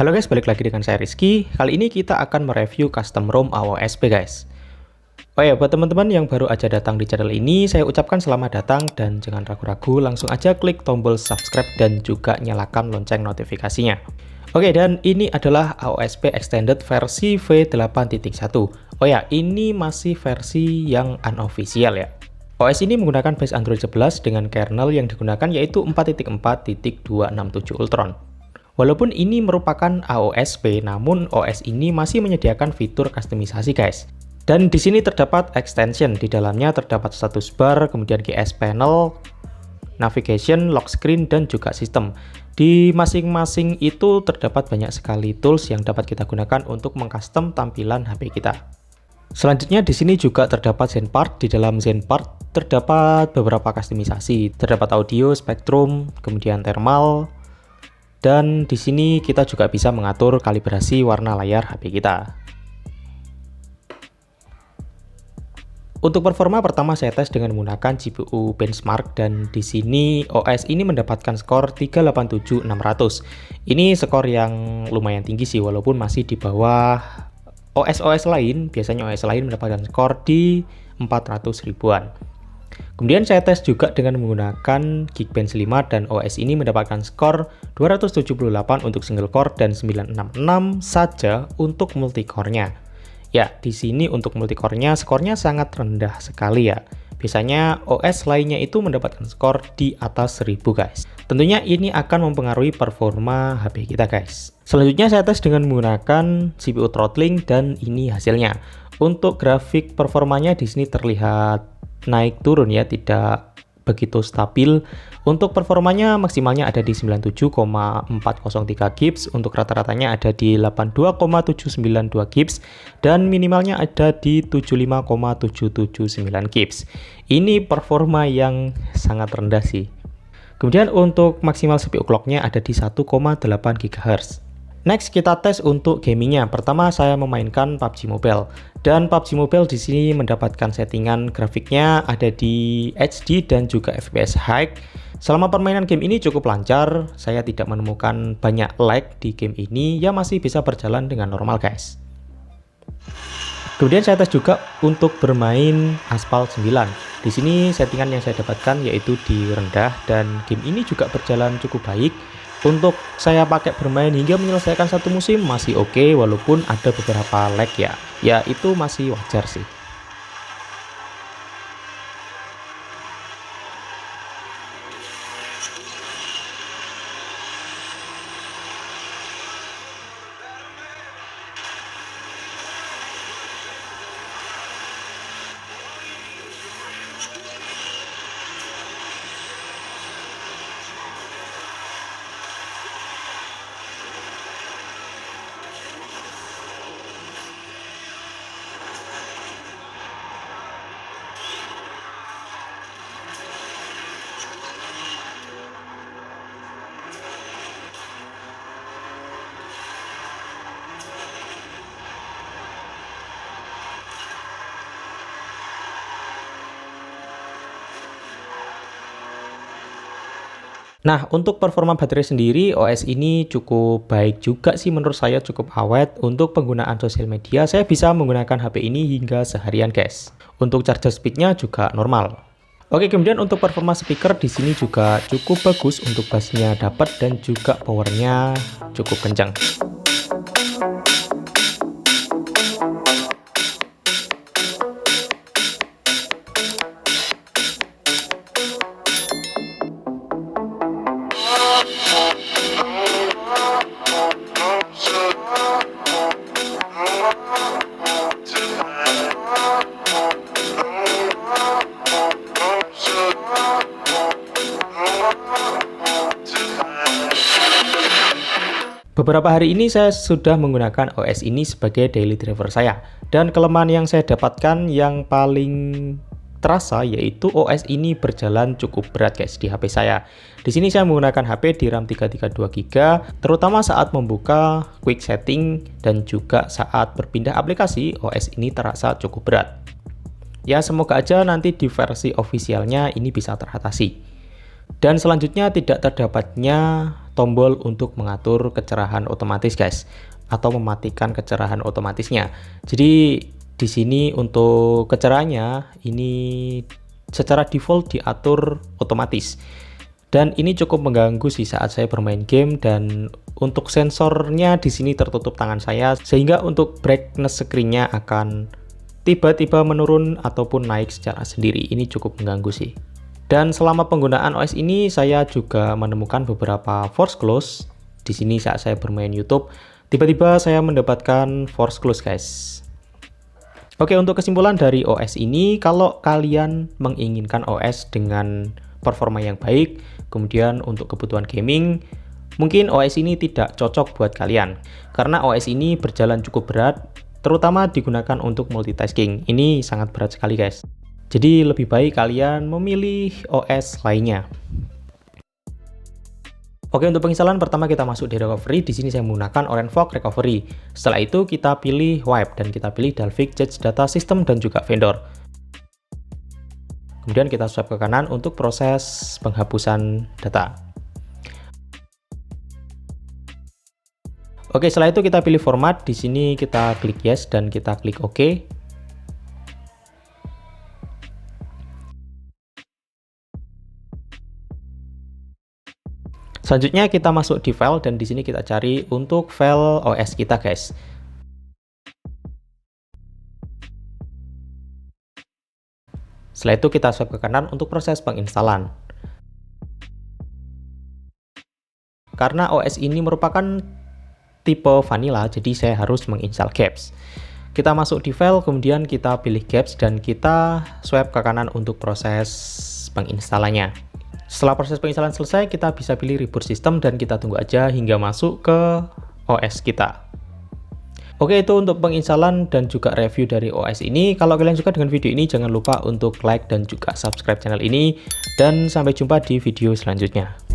Halo guys, balik lagi dengan saya Rizky. Kali ini kita akan mereview custom ROM AOSP guys. Oh ya, buat teman-teman yang baru aja datang di channel ini, saya ucapkan selamat datang dan jangan ragu-ragu, langsung aja klik tombol subscribe dan juga nyalakan lonceng notifikasinya. Oke, dan ini adalah AOSP Extended versi V8.1. Oh ya, ini masih versi yang unofficial ya. OS ini menggunakan base Android 11 dengan kernel yang digunakan yaitu 4.4.267 Ultron. Walaupun ini merupakan AOSP, namun OS ini masih menyediakan fitur kustomisasi guys. Dan di sini terdapat extension, di dalamnya terdapat status bar, kemudian GS panel, navigation, lock screen, dan juga sistem. Di masing-masing itu terdapat banyak sekali tools yang dapat kita gunakan untuk mengcustom tampilan HP kita. Selanjutnya di sini juga terdapat ZenPart. Di dalam ZenPart terdapat beberapa kustomisasi, terdapat audio, spektrum, kemudian thermal. Dan di sini kita juga bisa mengatur kalibrasi warna layar HP kita. Untuk performa pertama saya tes dengan menggunakan GPU benchmark dan di sini OS ini mendapatkan skor 387/600. Ini skor yang lumayan tinggi sih, walaupun masih di bawah OS lain. Biasanya OS lain mendapatkan skor di 400 ribuan. Kemudian saya tes juga dengan menggunakan Geekbench 5 dan OS ini mendapatkan skor 278 untuk single core dan 966 saja untuk multicore-nya. Ya, di sini untuk multicore-nya skornya sangat rendah sekali ya. Biasanya OS lainnya itu mendapatkan skor di atas 1000 guys. Tentunya ini akan mempengaruhi performa HP kita guys. Selanjutnya saya tes dengan menggunakan CPU throttling dan ini hasilnya. Untuk grafik performanya di sini terlihat naik turun ya, tidak begitu stabil. Untuk performanya maksimalnya ada di 97,403 GHz, untuk rata-ratanya ada di 82,792 GHz, dan minimalnya ada di 75,779 GHz. Ini performa yang sangat rendah sih. Kemudian untuk maksimal CPU clock-nya ada di 1,8 GHz. Next kita tes untuk gamingnya. Pertama saya memainkan PUBG Mobile dan PUBG Mobile di sini mendapatkan settingan grafiknya ada di HD dan juga FPS high. Selama permainan game ini cukup lancar, saya tidak menemukan banyak lag di game ini, ya masih bisa berjalan dengan normal guys. Kemudian saya tes juga untuk bermain Asphalt 9. Di sini settingan yang saya dapatkan yaitu di rendah dan game ini juga berjalan cukup baik. Untuk saya pakai bermain hingga menyelesaikan satu musim masih oke, walaupun ada beberapa lag ya. Ya itu masih wajar sih. Nah, untuk performa baterai sendiri, OS ini cukup baik juga sih menurut saya, cukup awet. Untuk penggunaan sosial media, saya bisa menggunakan HP ini hingga seharian guys. Untuk charger speed-nya juga normal. Oke, kemudian untuk performa speaker di sini juga cukup bagus, untuk bass-nya dapat dan juga power-nya cukup kencang. Beberapa hari ini saya sudah menggunakan OS ini sebagai daily driver saya, dan kelemahan yang saya dapatkan yang paling terasa yaitu OS ini berjalan cukup berat guys di HP saya. Di sini saya menggunakan HP di RAM 332GB, terutama saat membuka quick setting dan juga saat berpindah aplikasi, OS ini terasa cukup berat. Ya semoga aja nanti di versi officialnya ini bisa teratasi. Dan selanjutnya tidak terdapatnya tombol untuk mengatur kecerahan otomatis guys, atau mematikan kecerahan otomatisnya. Jadi di sini untuk kecerahannya ini secara default diatur otomatis. Dan ini cukup mengganggu sih saat saya bermain game, dan untuk sensornya di sini tertutup tangan saya, sehingga untuk brightness screen-nya akan tiba-tiba menurun ataupun naik secara sendiri. Ini cukup mengganggu sih. Dan selama penggunaan OS ini saya juga menemukan beberapa force close. Di sini saat saya bermain YouTube, tiba-tiba saya mendapatkan force close guys. Oke, untuk kesimpulan dari OS ini, kalau kalian menginginkan OS dengan performa yang baik, kemudian untuk kebutuhan gaming, mungkin OS ini tidak cocok buat kalian. Karena OS ini berjalan cukup berat, terutama digunakan untuk multitasking. Ini sangat berat sekali guys. Jadi lebih baik kalian memilih OS lainnya. Oke, untuk penginstalan pertama kita masuk di recovery. Di sini saya menggunakan OrangeFog Recovery. Setelah itu kita pilih wipe dan kita pilih Dalvik Judge Data System dan juga vendor. Kemudian kita swipe ke kanan untuk proses penghapusan data. Oke, setelah itu kita pilih format. Di sini kita klik yes dan kita klik OK. Selanjutnya kita masuk di file dan di sini kita cari untuk file OS kita guys. Setelah itu kita swipe ke kanan untuk proses penginstalan. Karena OS ini merupakan tipe vanilla, jadi saya harus menginstal GApps. Kita masuk di file, kemudian kita pilih GApps dan kita swipe ke kanan untuk proses penginstalannya. Setelah proses penginstalan selesai, kita bisa pilih reboot system dan kita tunggu aja hingga masuk ke OS kita. Oke, itu untuk penginstalan dan juga review dari OS ini. Kalau kalian suka dengan video ini, jangan lupa untuk like dan juga subscribe channel ini. Dan sampai jumpa di video selanjutnya.